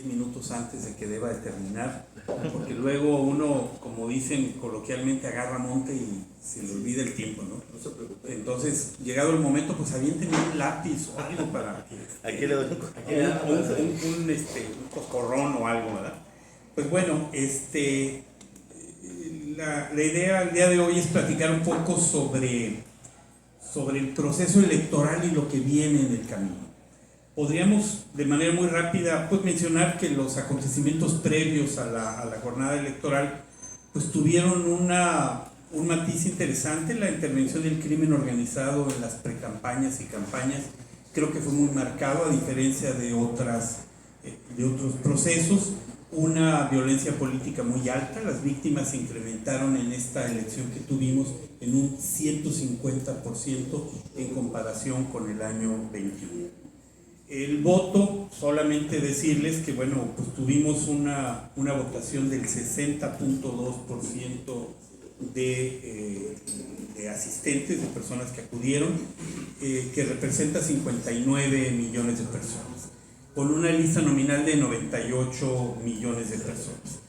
minutos antes de que deba de terminar, porque luego uno, como dicen coloquialmente, agarra monte y se le olvida el tiempo, ¿no? No se preocupe. Entonces, llegado el momento, pues aviéntenme un lápiz o algo para... Aquí le doy un coscorrón o algo, ¿verdad? Pues bueno, la idea el día de hoy es platicar un poco sobre el proceso electoral y lo que viene en el camino. Podríamos de manera muy rápida pues mencionar que los acontecimientos previos a la jornada electoral pues tuvieron un matiz interesante. La intervención del crimen organizado en las precampañas y campañas creo que fue muy marcado, a diferencia de otros procesos. Una violencia política muy alta, las víctimas se incrementaron en esta elección que tuvimos en un 150% en comparación con el año 21. El voto, solamente decirles que bueno, pues tuvimos una votación del 60.2% de asistentes, de personas que acudieron, que representa 59 millones de personas, con una lista nominal de 98 millones de personas.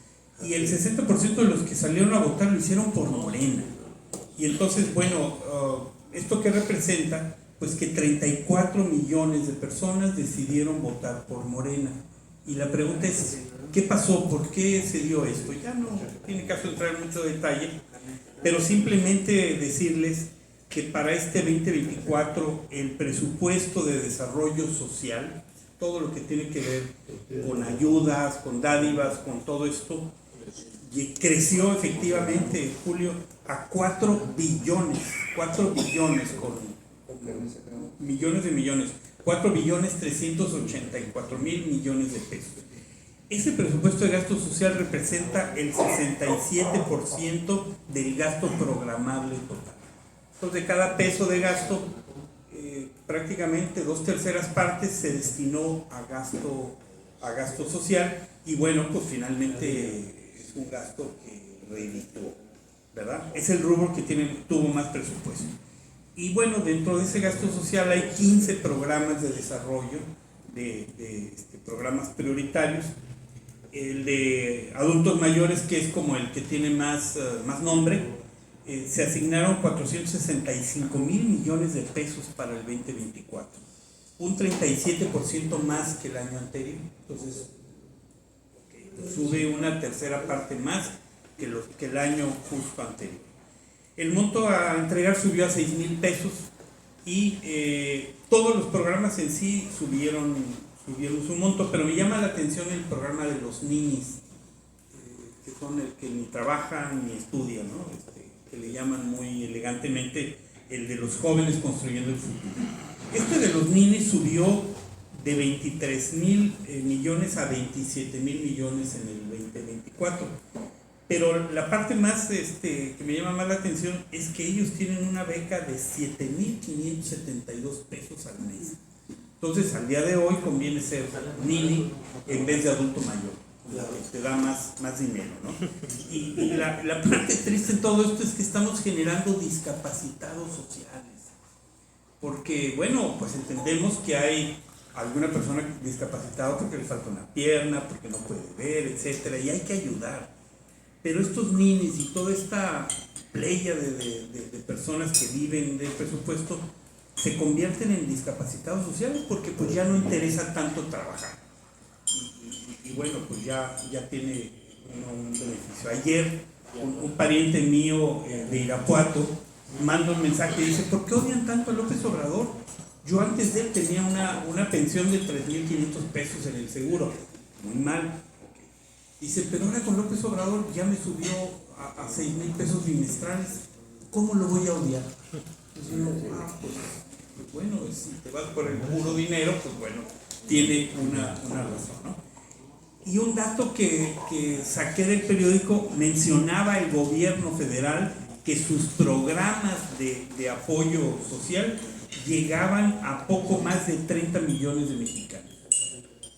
Y el 60% de los que salieron a votar lo hicieron por Morena. Y entonces, bueno, ¿esto qué representa? Pues que 34 millones de personas decidieron votar por Morena. Y la pregunta es, ¿qué pasó? ¿Por qué se dio esto? Ya no tiene caso entrar en mucho detalle, pero simplemente decirles que para este 2024 el presupuesto de desarrollo social, todo lo que tiene que ver con ayudas, con dádivas, con todo esto, creció efectivamente, Julio, a 4 billones con millones de millones, 4.384.000 millones de pesos. Ese presupuesto de gasto social representa el 67% del gasto programable total. Entonces, de cada peso de gasto, prácticamente 2/3 partes se destinó a gasto social, y bueno, pues finalmente es un gasto que reeditó, ¿verdad? Es el rubro que tuvo más presupuesto. Y bueno, dentro de ese gasto social hay 15 programas de desarrollo, programas prioritarios. El de adultos mayores, que es como el que tiene más nombre, se asignaron 465.000 millones de pesos para el 2024, un 37% más que el año anterior. Entonces, sube una tercera parte más que el año justo anterior. El monto a entregar subió a 6,000 pesos y todos los programas en sí subieron su monto, pero me llama la atención el programa de los ninis, que son el que ni trabajan ni estudian, ¿no? Que le llaman muy elegantemente el de los jóvenes construyendo el futuro. Este de los ninis subió de 23,000 millones a 27,000 millones en el 2024. Pero la parte más que me llama más la atención es que ellos tienen una beca de 7,572 pesos al mes. Entonces, al día de hoy conviene ser nini en vez de adulto mayor, te da más dinero, ¿no? Y la parte triste en todo esto es que estamos generando discapacitados sociales. Porque, bueno, pues entendemos que hay alguna persona discapacitada porque le falta una pierna, porque no puede ver, etcétera, y hay que ayudar. Pero estos ninis y toda esta playa de personas que viven del presupuesto se convierten en discapacitados sociales porque pues ya no interesa tanto trabajar. Y bueno, pues ya tiene un beneficio. Ayer un pariente mío de Irapuato manda un mensaje y dice, ¿por qué odian tanto a López Obrador? Yo antes de él tenía una pensión de 3,500 pesos en el seguro. Muy mal. Dice, pero ahora con López Obrador ya me subió a 6,000 pesos bimestrales. ¿Cómo lo voy a odiar? Entonces yo, pues bueno, si te vas por el puro dinero, pues bueno, tiene una razón, ¿no? Y un dato que saqué del periódico mencionaba el gobierno federal que sus programas de apoyo social llegaban a poco más de 30 millones de mexicanos.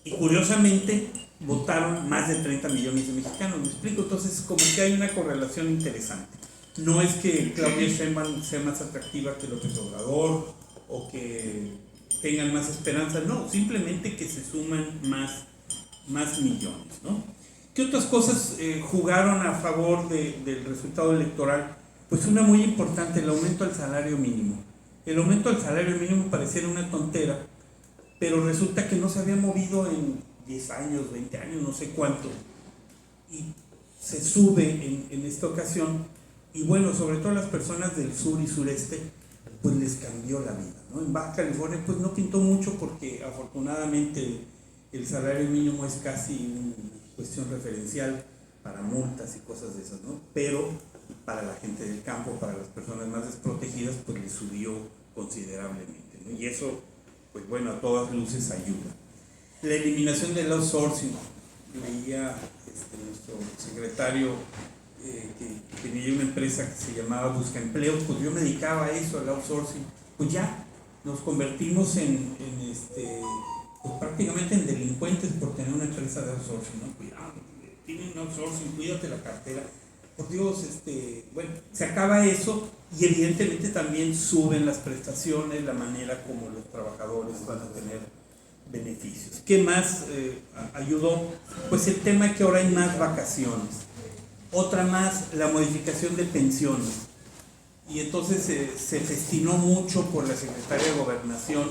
Y curiosamente, votaron más de 30 millones de mexicanos, ¿me explico? Entonces, como que hay una correlación interesante. No es que Claudia Sheinbaum sea más atractiva que López Obrador o que tengan más esperanza, no, simplemente que se suman más más millones, ¿no? ¿Qué otras cosas jugaron a favor del resultado electoral? Pues una muy importante, el aumento al salario mínimo. El aumento al salario mínimo pareciera una tontera, pero resulta que no se había movido en 10 años, 20 años, no sé cuánto. Y se sube en esta ocasión. Y bueno, sobre todo las personas del sur y sureste, pues les cambió la vida, ¿no? En Baja California pues no pintó mucho porque afortunadamente el salario mínimo es casi una cuestión referencial para multas y cosas de esas, ¿no? Pero para la gente del campo, para las personas más desprotegidas, pues le subió considerablemente, ¿no? Y eso, pues bueno, a todas luces ayuda. La eliminación del outsourcing. Leía nuestro secretario que tenía una empresa que se llamaba Busca Empleos, pues yo me dedicaba a eso, al outsourcing. Pues ya nos convertimos pues prácticamente en delincuentes por tener una empresa de outsourcing, ¿no? Cuidado, tienen un outsourcing, cuídate la cartera. Por Dios, bueno, se acaba eso y evidentemente también suben las prestaciones, la manera como los trabajadores van a tener beneficios. ¿Qué más ayudó? Pues el tema que ahora hay más vacaciones. Otra más, la modificación de pensiones. Y entonces se festinó mucho por la secretaria de Gobernación,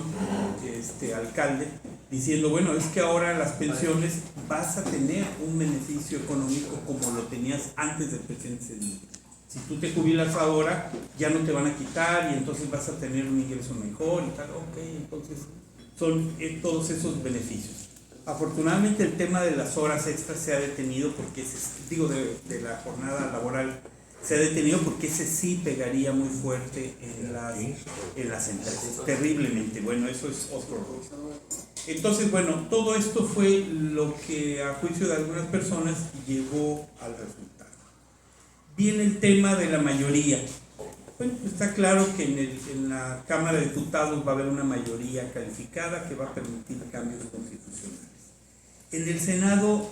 alcalde, diciendo, bueno, es que ahora las pensiones vas a tener un beneficio económico como lo tenías antes del presidente Cedillo. Si tú te jubilas ahora, ya no te van a quitar y entonces vas a tener un ingreso mejor y tal. Ok, entonces son todos esos beneficios. Afortunadamente el tema de las horas extras se ha detenido porque, de la jornada laboral, se ha detenido porque ese sí pegaría muy fuerte en las empresas, terriblemente. Bueno, eso es otro rollo. Entonces, bueno, todo esto fue lo que a juicio de algunas personas llevó al resultado. Viene el tema de la mayoría. Bueno, está claro que en la Cámara de Diputados va a haber una mayoría calificada que va a permitir cambios constitucionales. En el Senado,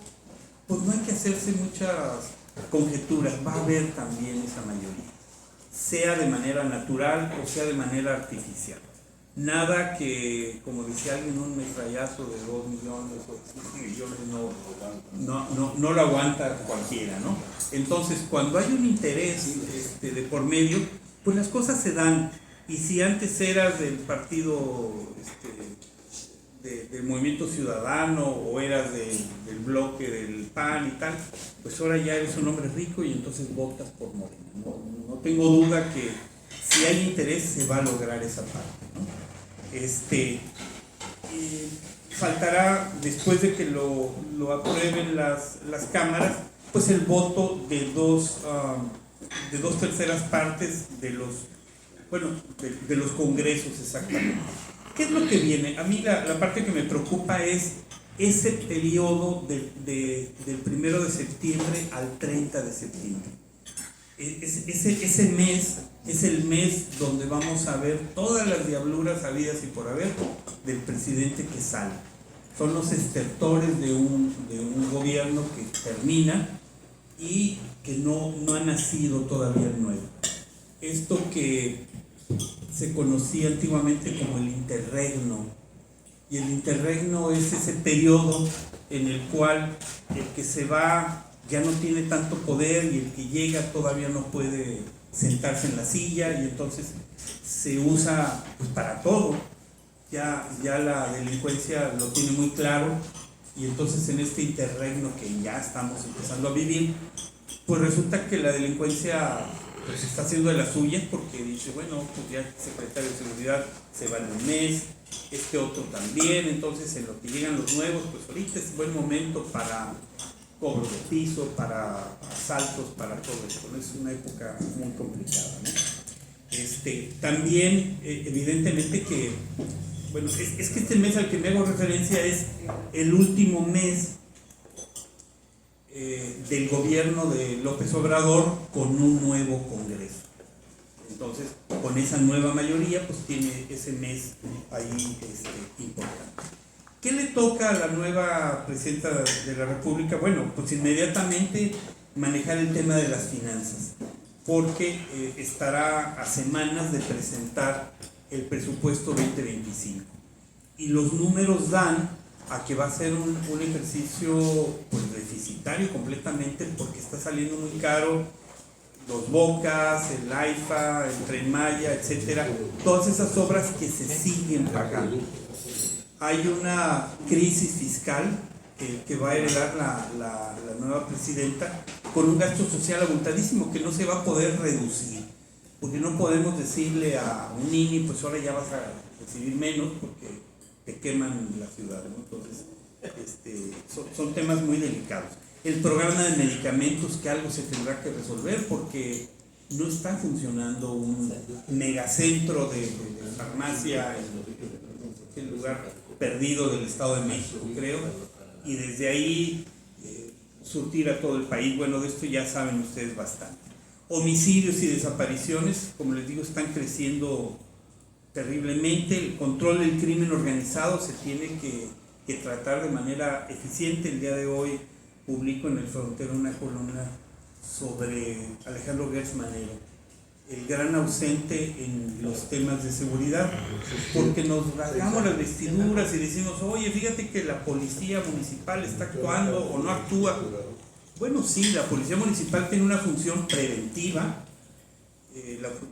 pues no hay que hacerse muchas conjeturas, va a haber también esa mayoría, sea de manera natural o sea de manera artificial. Nada que, como decía alguien, un metrallazo de 2 millones o 5 millones no lo aguanta cualquiera, ¿no? Entonces, cuando hay un interés de por medio, pues las cosas se dan. Y si antes eras del partido del Movimiento Ciudadano o eras del bloque del PAN y tal, pues ahora ya eres un hombre rico y entonces votas por Morena. No tengo duda que si hay interés se va a lograr esa parte, ¿no? Faltará, después de que lo aprueben las cámaras, pues el voto de dos terceras partes de los congresos exactamente. ¿Qué es lo que viene? A mí la parte que me preocupa es ese periodo del 1 de septiembre al 30 de septiembre. Ese mes es el mes donde vamos a ver todas las diabluras habidas y por haber del presidente que sale. Son los estertores de un gobierno que termina y que no ha nacido todavía el nuevo. Esto que se conocía antiguamente como el interregno, y el interregno es ese periodo en el cual el que se va ya no tiene tanto poder y el que llega todavía no puede sentarse en la silla y entonces se usa pues para todo. Ya la delincuencia lo tiene muy claro y entonces en este interregno que ya estamos empezando a vivir, pues resulta que la delincuencia pues está haciendo de las suyas porque dice, bueno, pues ya el secretario de Seguridad se va en un mes, este otro también, entonces en lo que llegan los nuevos, pues ahorita es buen momento para cobro de piso, para asaltos, para todo esto, ¿no? Es una época muy complicada, ¿no? También, evidentemente que, bueno, es que este mes al que me hago referencia es el último mes del gobierno de López Obrador con un nuevo Congreso. Entonces, con esa nueva mayoría, pues tiene ese mes ahí importante. ¿Qué le toca a la nueva presidenta de la República? Bueno, pues inmediatamente manejar el tema de las finanzas, porque estará a semanas de presentar el presupuesto 2025. Y los números dan a que va a ser un ejercicio pues deficitario completamente, porque está saliendo muy caro los Bocas, el AIFA, el Tren Maya, etcétera, todas esas obras que se siguen pagando. Hay una crisis fiscal que va a heredar la nueva presidenta, con un gasto social abultadísimo que no se va a poder reducir, porque no podemos decirle a un niño, pues ahora ya vas a recibir menos porque te queman la ciudad, ¿no? Entonces son temas muy delicados. El programa de medicamentos, que algo se tendrá que resolver, porque no está funcionando un megacentro de farmacia en el lugar perdido del Estado de México, creo, y desde ahí surtir a todo el país. Bueno, de esto ya saben ustedes bastante. Homicidios y desapariciones, como les digo, están creciendo terriblemente. El control del crimen organizado se tiene que tratar de manera eficiente. El día de hoy publico en El Frontero una columna sobre Alejandro Gertz Manero, el gran ausente en los temas de seguridad, porque nos rasgamos las vestiduras y decimos, oye, fíjate que la policía municipal está actuando o no actúa. Bueno, sí, la policía municipal tiene una función preventiva.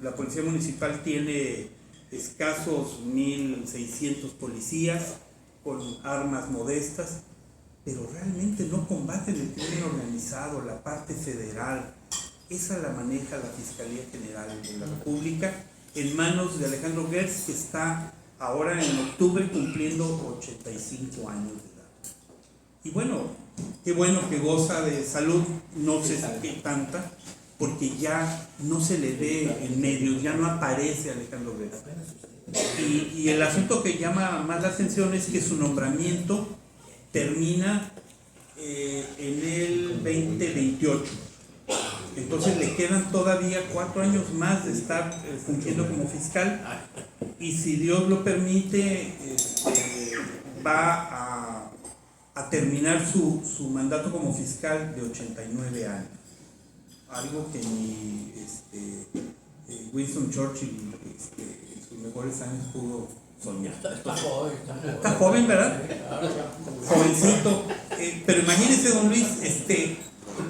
La policía municipal tiene escasos 1,600 policías con armas modestas, pero realmente no combaten el crimen organizado, la parte federal. Esa la maneja la Fiscalía General de la República, en manos de Alejandro Gertz, que está ahora en octubre cumpliendo 85 años de edad. Y bueno, qué bueno que goza de salud, no sé qué tanta, porque ya no se le ve en medios, ya no aparece Alejandro Gertz. Y el asunto que llama más la atención es que su nombramiento termina en el 2028. Entonces le quedan todavía 4 años más de estar fungiendo como fiscal, y si Dios lo permite, va a terminar su mandato como fiscal de 89 años. Algo que ni Winston Churchill en sus mejores años pudo soñar. Está joven, ¿verdad? Jovencito. Pero imagínese, don Luis,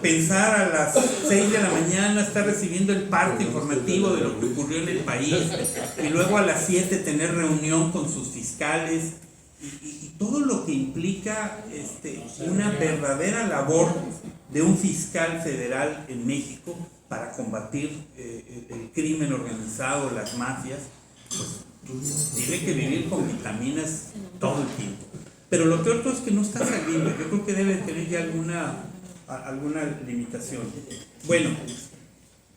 pensar a las 6 de la mañana, estar recibiendo el parte informativo de lo que ocurrió en el país, y luego a las 7 tener reunión con sus fiscales, y todo lo que implica una verdadera labor de un fiscal federal en México para combatir el crimen organizado, las mafias. Pues tiene que vivir con vitaminas todo el tiempo. Pero lo peor todo es que no está saliendo. Yo creo que debe tener ya alguna limitación. Bueno,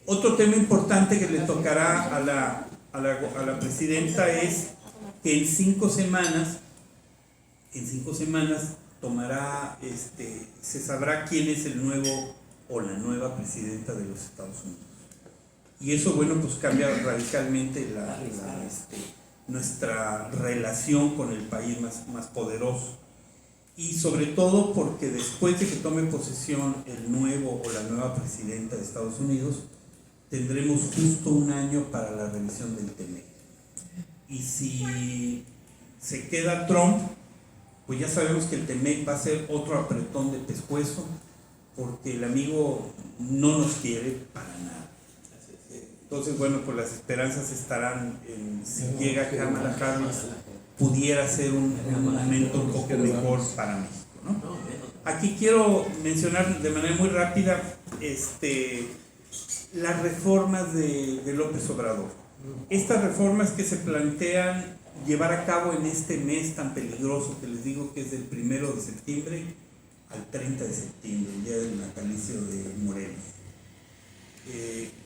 otro tema importante que le tocará a la presidenta es que en 5 semanas tomará, se sabrá quién es el nuevo o la nueva presidenta de los Estados Unidos. Y eso, bueno, pues cambia radicalmente nuestra relación con el país más poderoso. Y sobre todo porque después de que tome posesión el nuevo o la nueva presidenta de Estados Unidos, tendremos justo 1 año para la revisión del TEMEC. Y si se queda Trump, pues ya sabemos que el TEMEC va a ser otro apretón de pescuezo, porque el amigo no nos quiere para nada. Entonces, bueno, pues las esperanzas estarán en si llega Kamala Harris, pudiera ser un momento un poco mejor para México, ¿no? Aquí quiero mencionar de manera muy rápida las reformas de López Obrador. Estas reformas que se plantean llevar a cabo en este mes tan peligroso que les digo, que es del 1 de septiembre al 30 de septiembre, el día del natalicio de Morelos.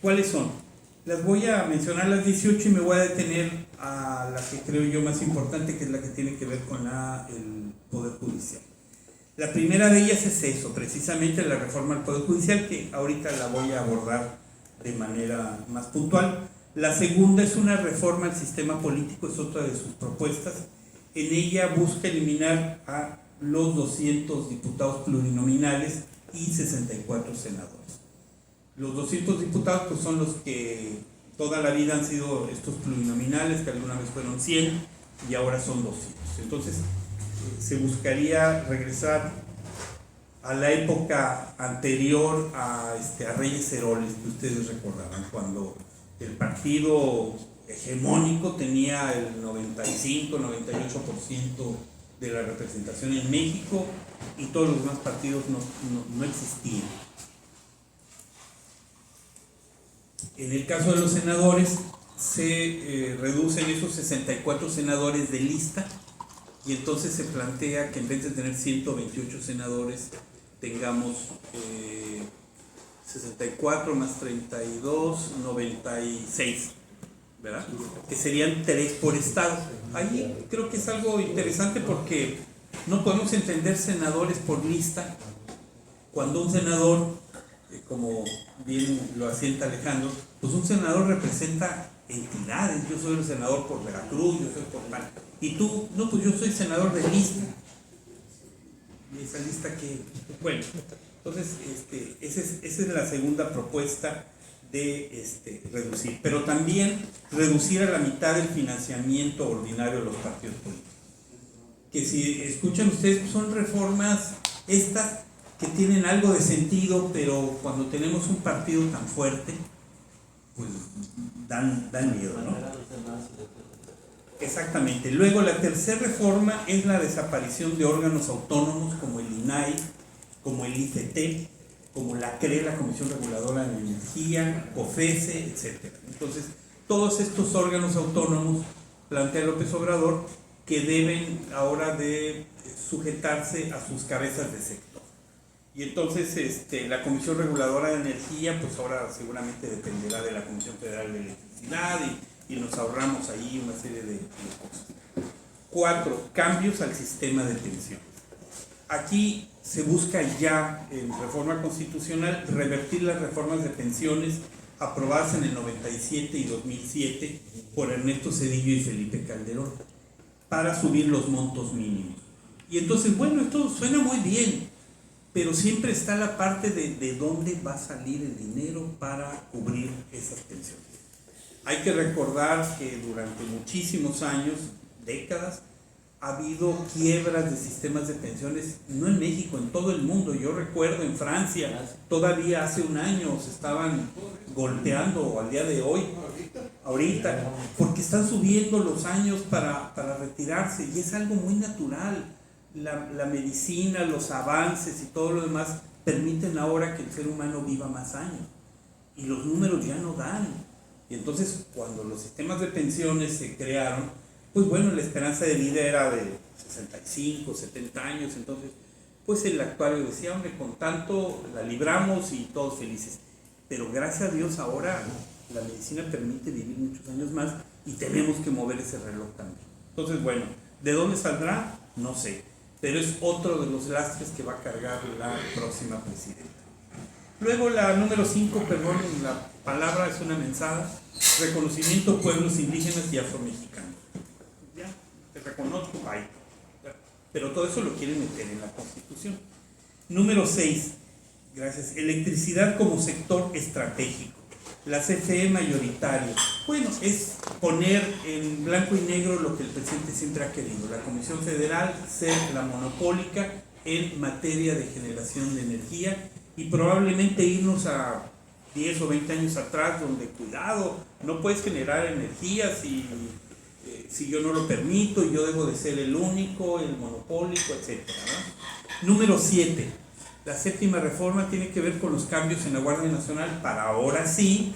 ¿Cuáles son? Las voy a mencionar las 18 y me voy a detener a la que creo yo más importante, que es la que tiene que ver con el Poder Judicial. La primera de ellas es eso, precisamente la reforma al Poder Judicial, que ahorita la voy a abordar de manera más puntual. La segunda es una reforma al sistema político, es otra de sus propuestas. En ella busca eliminar a los 200 diputados plurinominales y 64 senadores. Los 200 diputados pues son los que toda la vida han sido estos plurinominales, que alguna vez fueron 100 y ahora son 200. Entonces, se buscaría regresar a la época anterior a Reyes Heroles, que ustedes recordarán, cuando el partido hegemónico tenía el 95-98% de la representación en México y todos los demás partidos no existían. En el caso de los senadores, se reducen esos 64 senadores de lista y entonces se plantea que en vez de tener 128 senadores, tengamos 64 más 32, 96, ¿verdad? Que serían 3 por estado. Ahí creo que es algo interesante porque no podemos entender senadores por lista cuando un senador, como bien lo asienta Alejandro, pues un senador representa entidades. Yo soy el senador por Veracruz, yo soy por Pan. Y tú, no, pues yo soy senador de lista. Y esa lista que, bueno, entonces esa es la segunda propuesta de reducir, pero también reducir a la mitad el financiamiento ordinario de los partidos políticos. Que si escuchan ustedes, son reformas estas que tienen algo de sentido, pero cuando tenemos un partido tan fuerte, pues dan miedo, ¿no? Exactamente. Luego la tercera reforma es la desaparición de órganos autónomos como el INAI, como el ICT, como la CRE, la Comisión Reguladora de Energía, COFESE, etc. Entonces, todos estos órganos autónomos, plantea López Obrador, que deben ahora de sujetarse a sus cabezas de sector. Y entonces la Comisión Reguladora de Energía, pues ahora seguramente dependerá de la Comisión Federal de Electricidad y nos ahorramos ahí una serie de cosas. 4. Cambios al sistema de pensiones. Aquí se busca ya en reforma constitucional revertir las reformas de pensiones aprobadas en el 97 y 2007 por Ernesto Zedillo y Felipe Calderón para subir los montos mínimos. Y entonces, bueno, esto suena muy bien, pero siempre está la parte de dónde va a salir el dinero para cubrir esas pensiones. Hay que recordar que durante muchísimos años, décadas, ha habido quiebras de sistemas de pensiones, no en México, en todo el mundo. Yo recuerdo en Francia, todavía hace un año se estaban golpeando, al día de hoy, ahorita, porque están subiendo los años para retirarse, y es algo muy natural. La medicina, los avances y todo lo demás permiten ahora que el ser humano viva más años, y los números ya no dan. Y entonces, cuando los sistemas de pensiones se crearon, pues bueno, la esperanza de vida era de 65, 70 años, entonces, pues el actuario decía, hombre, con tanto la libramos y todos felices. Pero gracias a Dios ahora la medicina permite vivir muchos años más y tenemos que mover ese reloj también. Entonces, bueno, ¿de dónde saldrá? No sé, pero es otro de los lastres que va a cargar la próxima presidenta. Luego la número 5, perdón, la palabra es una mensada, reconocimiento a pueblos indígenas y afromexicanos. Ya, te reconozco, bye. Pero todo eso lo quieren meter en la Constitución. Número 6, gracias, electricidad como sector estratégico. La CFE mayoritaria. Bueno, es poner en blanco y negro lo que el presidente siempre ha querido. La Comisión Federal ser la monopólica en materia de generación de energía y probablemente irnos a 10 o 20 años atrás, donde cuidado, no puedes generar energía si yo no lo permito y yo debo de ser el único, el monopólico, etc. Número 7. La séptima reforma tiene que ver con los cambios en la Guardia Nacional para ahora sí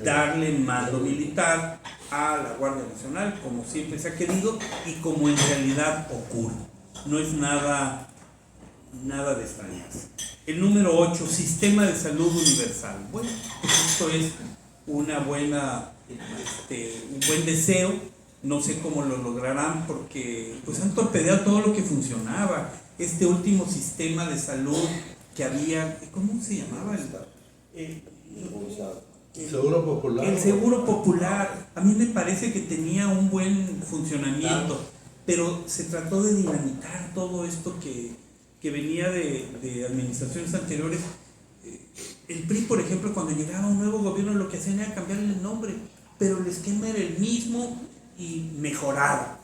darle mando militar a la Guardia Nacional, como siempre se ha querido y como en realidad ocurre. No es nada de extrañarse. El número 8, sistema de salud universal. Bueno, pues esto es un buen deseo. No sé cómo lo lograrán porque pues han torpedeado todo lo que funcionaba. Este último sistema de salud que había, ¿cómo se llamaba? El Seguro Popular. El Seguro Popular. A mí me parece que tenía un buen funcionamiento, pero se trató de dinamitar todo esto que venía de administraciones anteriores. El PRI, por ejemplo, cuando llegaba un nuevo gobierno, lo que hacían era cambiarle el nombre, pero el esquema era el mismo y mejorado.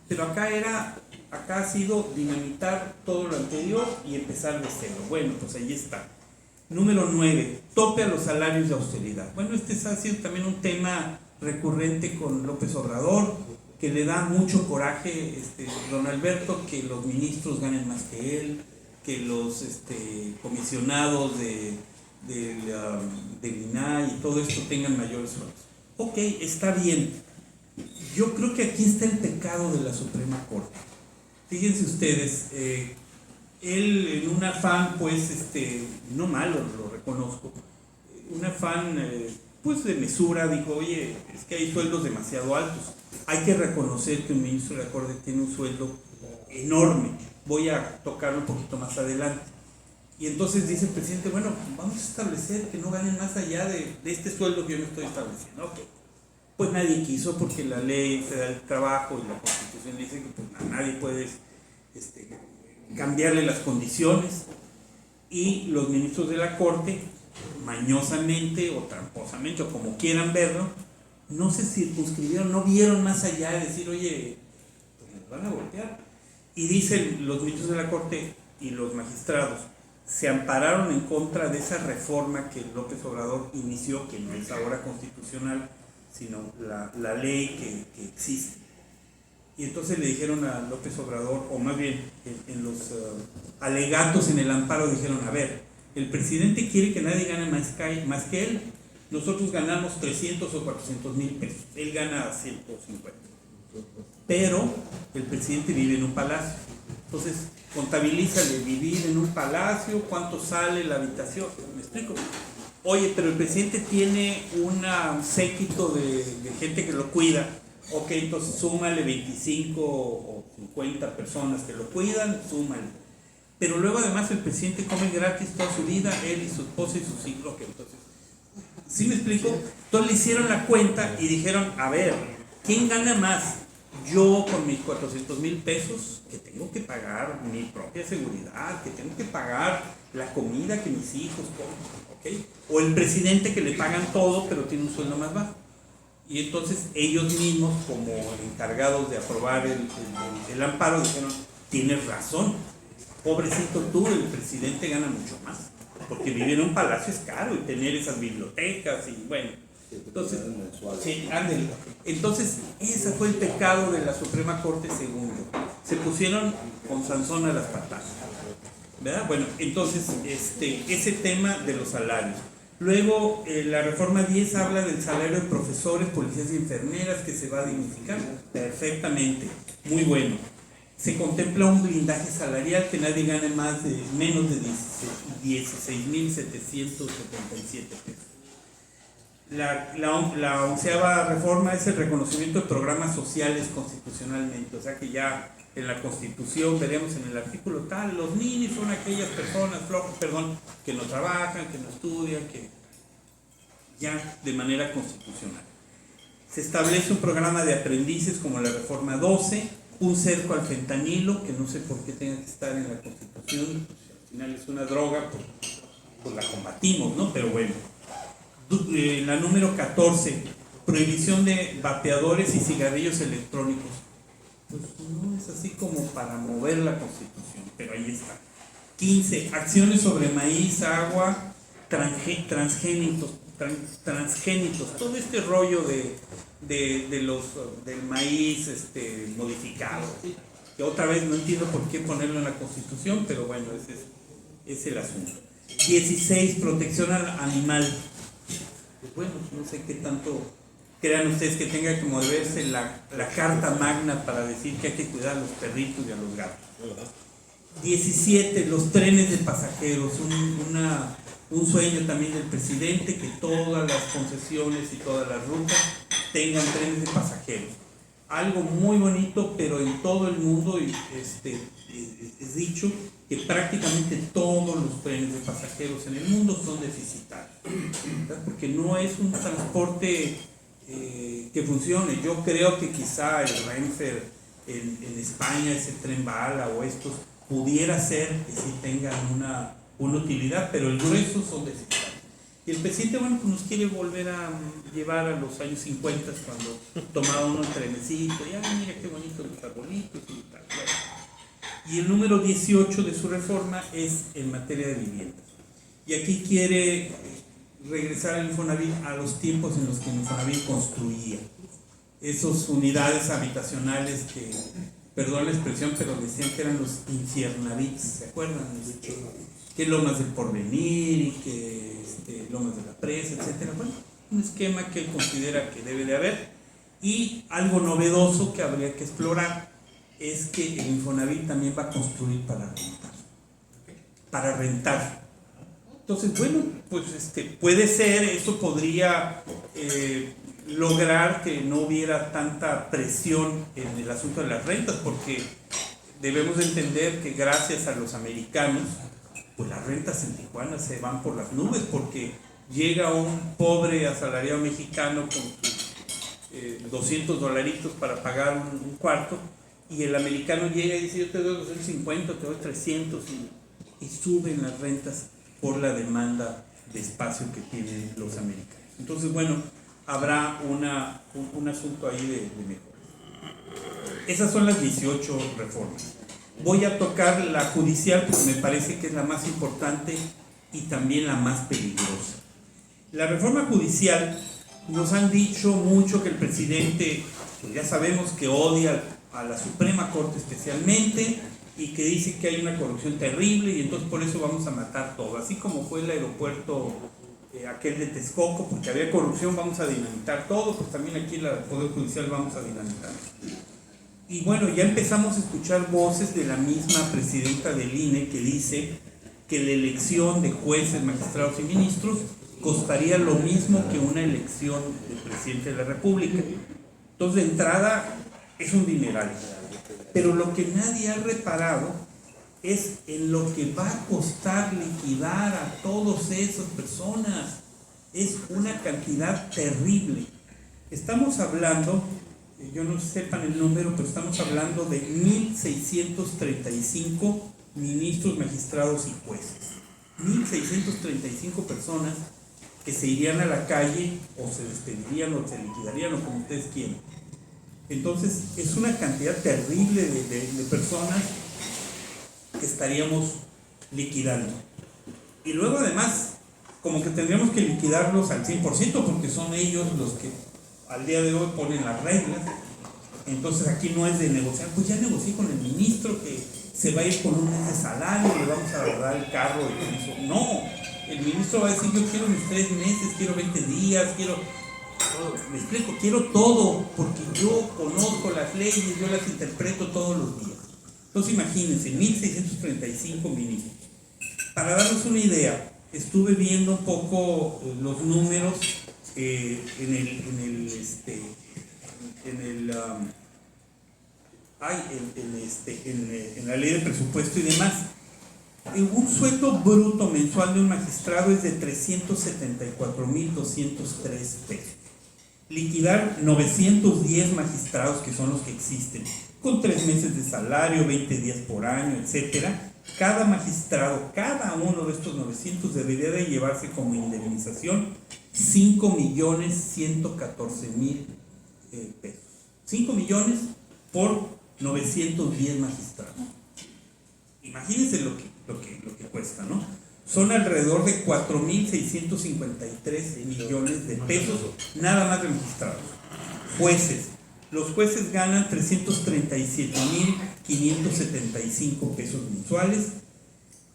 Pero acá era Acá ha sido dinamitar todo lo anterior y empezar de cero. Bueno, pues ahí está. Número 9, tope a los salarios de austeridad. Bueno, este ha sido también un tema recurrente con López Obrador, que le da mucho coraje, don Alberto, que los ministros ganen más que él, que los comisionados del INAI y todo esto tengan mayores sueldos. Ok, está bien. Yo creo que aquí está el pecado de la Suprema Corte. Fíjense ustedes, él en un afán, pues, no malo, lo reconozco, un afán, pues, de mesura, dijo, oye, es que hay sueldos demasiado altos. Hay que reconocer que un ministro de la Corte tiene un sueldo enorme. Voy a tocarlo un poquito más adelante. Y entonces dice el presidente, bueno, vamos a establecer que no ganen más allá de este sueldo que yo me estoy estableciendo. Ok. Pues nadie quiso, porque la ley federal del trabajo y la Constitución dice que pues, a nadie puede cambiarle las condiciones, y los ministros de la Corte, mañosamente o tramposamente, o como quieran verlo, no se circunscribieron, no vieron más allá de decir, oye, pues nos van a golpear. Y dicen los ministros de la Corte y los magistrados, se ampararon en contra de esa reforma que López Obrador inició, que no es ahora constitucional, sino la ley que existe. Y entonces le dijeron a López Obrador, o más bien en los alegatos en el amparo, dijeron, a ver, el presidente quiere que nadie gane más que él. Nosotros ganamos 300 o 400 mil pesos, él gana 150. Pero el presidente vive en un palacio. Entonces, contabilízale vivir en un palacio, cuánto sale la habitación. ¿Me explico? Oye, pero el presidente tiene un séquito de gente que lo cuida. Ok, entonces súmale 25 o 50 personas que lo cuidan, súmale. Pero luego además el presidente come gratis toda su vida, él y su esposa y sus hijos. Okay, entonces, ¿sí me explico? Entonces le hicieron la cuenta y dijeron, a ver, ¿quién gana más? Yo con mis 400 mil pesos, que tengo que pagar mi propia seguridad, que tengo que pagar la comida que mis hijos comen, ¿ok? O el presidente, que le pagan todo, pero tiene un sueldo más bajo. Y entonces ellos mismos, como encargados de aprobar el amparo, dijeron, tienes razón, pobrecito tú, el presidente gana mucho más, porque vivir en un palacio es caro, y tener esas bibliotecas, y bueno. Entonces, sí, ándale. Entonces, ese fue el pecado de la Suprema Corte segundo. Se pusieron con Sansón a las patadas, ¿verdad? Bueno, entonces, ese tema de los salarios. Luego, la reforma 10 habla del salario de profesores, policías y enfermeras, que se va a dignificar perfectamente, muy bueno. Se contempla un blindaje salarial, que nadie gane menos de 16.777 pesos. La onceava reforma es el reconocimiento de programas sociales constitucionalmente, o sea que ya en la Constitución veremos en el artículo tal, los ninis son aquellas personas que no trabajan, que no estudian, que ya de manera constitucional. Se establece un programa de aprendices como la reforma 12, un cerco al fentanilo, que no sé por qué tenga que estar en la Constitución, pues, al final es una droga, pues la combatimos, ¿no? Pero bueno. La número 14, prohibición de vapeadores y cigarrillos electrónicos. Pues no es así como para mover la Constitución, pero ahí está. 15, acciones sobre maíz, agua, transgénitos, todo este rollo del maíz modificado, ¿sí? Que otra vez no entiendo por qué ponerlo en la Constitución, pero bueno, ese es el asunto. 16, protección al animal. Pues bueno, no sé qué tanto crean ustedes que tenga que moverse la carta magna para decir que hay que cuidar a los perritos y a los gatos. 17, los trenes de pasajeros, un sueño también del presidente, que todas las concesiones y todas las rutas tengan trenes de pasajeros. Algo muy bonito, pero en todo el mundo es dicho que prácticamente todos los trenes de pasajeros en el mundo son deficitarios, ¿verdad? Porque no es un transporte que funcione. Yo creo que quizá el Renfe en España, ese tren bala o estos, pudiera ser que sí tengan una utilidad, pero el grueso son deficitarios. Y el presidente, bueno, pues nos quiere volver a llevar a los años 50, cuando tomaba uno el trenecito, y mira qué bonito los arbolitos y tal. Bueno, Y el número 18 de su reforma es en materia de vivienda. Y aquí quiere regresar al Infonavit a los tiempos en los que el Infonavit construía esas unidades habitacionales que, perdón la expresión, pero decían que eran los infiernavits, ¿se acuerdan? Que Lomas del Porvenir y que Lomas de la Presa, etcétera. Bueno, un esquema que él considera que debe de haber. Y algo novedoso que habría que explorar es que el Infonavit también va a construir para rentar. Para rentar. Entonces, bueno, pues puede ser, eso podría lograr que no hubiera tanta presión en el asunto de las rentas, porque debemos entender que gracias a los americanos, pues las rentas en Tijuana se van por las nubes, porque llega un pobre asalariado mexicano con $200 para pagar un cuarto, y el americano llega y dice: yo te doy 250, te doy 300, y suben las rentas por la demanda de espacio que tienen los americanos. Entonces, bueno, habrá un asunto ahí de mejora. Esas son las 18 reformas. Voy a tocar la judicial porque me parece que es la más importante y también la más peligrosa. La reforma judicial, nos han dicho mucho que el presidente, pues ya sabemos que odia a la Suprema Corte especialmente, y que dice que hay una corrupción terrible y entonces por eso vamos a matar todo. Así como fue el aeropuerto aquel de Texcoco, porque había corrupción, vamos a dinamitar todo, pues también aquí en el Poder Judicial vamos a dinamitar. Y bueno, ya empezamos a escuchar voces de la misma presidenta del INE que dice que la elección de jueces, magistrados y ministros costaría lo mismo que una elección del presidente de la República. Entonces, de entrada, es un dineral. Pero lo que nadie ha reparado es en lo que va a costar liquidar a todas esas personas. Es una cantidad terrible. Estamos hablando, yo no sepan el número, pero estamos hablando de 1,635 ministros, magistrados y jueces. 1,635 personas que se irían a la calle, o se despedirían, o se liquidarían, o como ustedes quieran. Entonces, es una cantidad terrible de personas que estaríamos liquidando. Y luego, además, como que tendríamos que liquidarlos al 100%, porque son ellos los que al día de hoy ponen las reglas. Entonces, aquí no es de negociar. Pues ya negocié con el ministro que se va a ir con un mes de salario, le vamos a dar el carro y eso. No, el ministro va a decir: yo quiero mis 3 meses, quiero 20 días, quiero... Me explico, quiero todo, porque yo conozco las leyes, yo las interpreto todos los días. Entonces imagínense, 1,635 ministros. Para darles una idea, estuve viendo un poco los números en la ley de presupuesto y demás. Un sueldo bruto mensual de un magistrado es de 374,203 pesos. Liquidar 910 magistrados, que son los que existen, con 3 meses de salario, 20 días por año, etcétera. Cada magistrado, cada uno de estos 900 debería de llevarse como indemnización 5,114,000 pesos. 5 millones por 910 magistrados. Imagínense lo que cuesta, ¿no? Son alrededor de 4,653 millones de pesos, nada más de magistrados. Jueces. Los jueces ganan 337,575 pesos mensuales.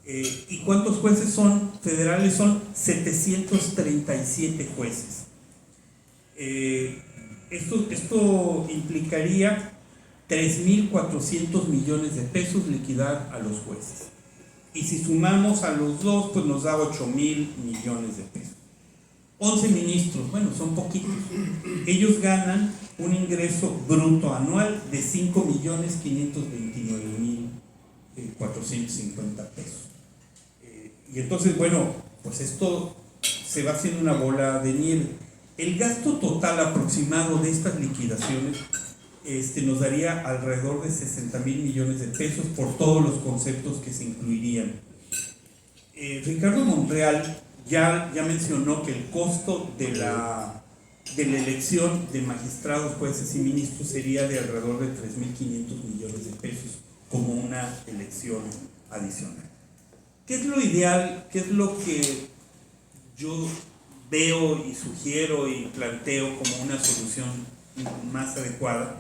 ¿Y cuántos jueces son federales? Son 737 jueces. Esto implicaría 3,400 millones de pesos liquidar a los jueces. Y si sumamos a los dos, pues nos da 8,000 millones de pesos. 11 ministros, bueno, son poquitos. Ellos ganan un ingreso bruto anual de 5,529,450 pesos. Y entonces, bueno, pues esto se va haciendo una bola de nieve. El gasto total aproximado de estas liquidaciones nos daría alrededor de 60,000 millones de pesos por todos los conceptos que se incluirían. Ricardo Monreal ya mencionó que el costo de la elección de magistrados, jueces y ministros sería de alrededor de 3,500 millones de pesos como una elección adicional. ¿Qué es lo ideal? ¿Qué es lo que yo veo y sugiero y planteo como una solución más adecuada?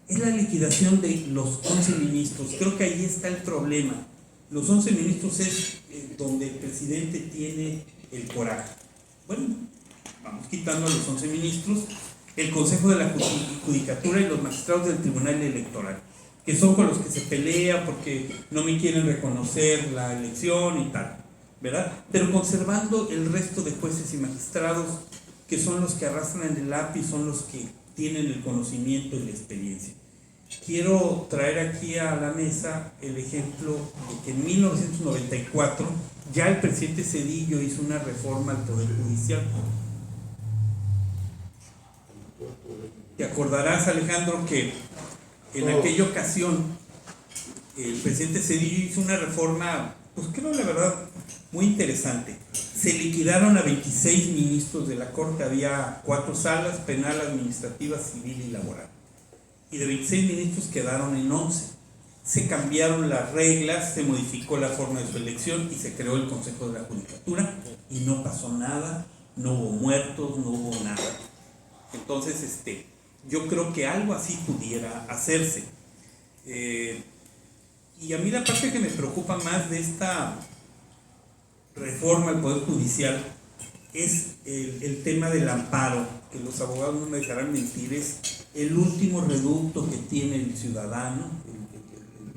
Es la liquidación de los 11 ministros. Creo que ahí está el problema. Los 11 ministros es donde el presidente tiene el coraje. Bueno, vamos quitando a los 11 ministros, el Consejo de la Judicatura y los magistrados del Tribunal Electoral, que son con los que se pelea porque no me quieren reconocer la elección y tal, ¿verdad? Pero conservando el resto de jueces y magistrados, que son los que arrastran el lápiz, son los que tienen el conocimiento y la experiencia. Quiero traer aquí a la mesa el ejemplo de que en 1994 ya el presidente Zedillo hizo una reforma al Poder Judicial. Te acordarás, Alejandro, que en aquella ocasión el presidente Zedillo hizo una reforma, pues creo la verdad, muy interesante. Se liquidaron a 26 ministros de la Corte, había 4 salas: penal, administrativa, civil y laboral. Y de 26 ministros quedaron en 11. Se cambiaron las reglas, se modificó la forma de su elección y se creó el Consejo de la Judicatura y no pasó nada, no hubo muertos, no hubo nada. Entonces, yo creo que algo así pudiera hacerse. Y a mí la parte que me preocupa más de esta reforma al Poder Judicial es el tema del amparo, que los abogados no me dejarán mentir, es el último reducto que tiene el ciudadano,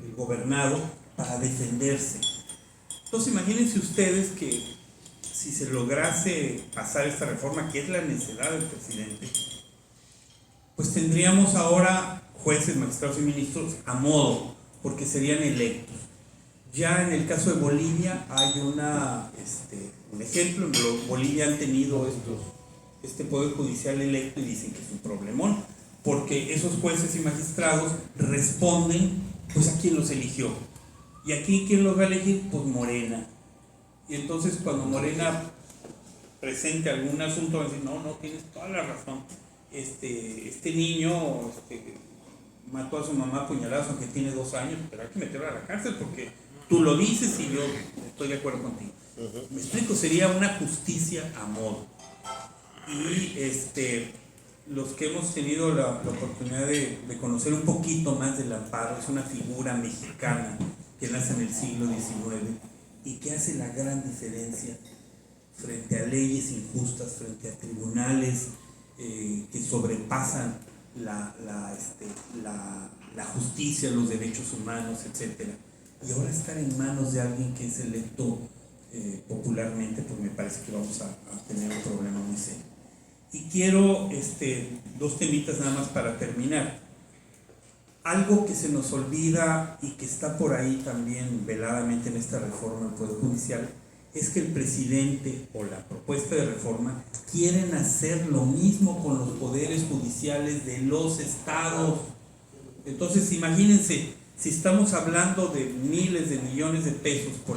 el gobernado, para defenderse. Entonces imagínense ustedes que si se lograse pasar esta reforma, que es la necesidad del presidente, pues tendríamos ahora jueces, magistrados y ministros a modo, porque serían electos. Ya en el caso de Bolivia hay un ejemplo. En Bolivia han tenido este Poder Judicial electo y dicen que es un problemón, porque esos jueces y magistrados responden pues a quién los eligió. Y aquí, ¿quién los va a elegir? Pues Morena. Y entonces cuando Morena presente algún asunto, va a decir, no, tienes toda la razón. Este niño mató a su mamá a puñaladas aunque tiene 2 años, pero hay que meterlo a la cárcel porque tú lo dices y yo estoy de acuerdo contigo. Me explico, sería una justicia a modo. Y los que hemos tenido la oportunidad de conocer un poquito más del amparo, es una figura mexicana que nace en el siglo XIX y que hace la gran diferencia frente a leyes injustas, frente a tribunales que sobrepasan la justicia, los derechos humanos, etc. Y ahora estar en manos de alguien que es electo popularmente, pues me parece que vamos a tener un problema muy serio. Y quiero 2 temitas nada más para terminar. Algo que se nos olvida y que está por ahí también veladamente en esta reforma del Poder Judicial es que el presidente o la propuesta de reforma quieren hacer lo mismo con los poderes judiciales de los estados. Entonces imagínense, si estamos hablando de miles de millones de pesos por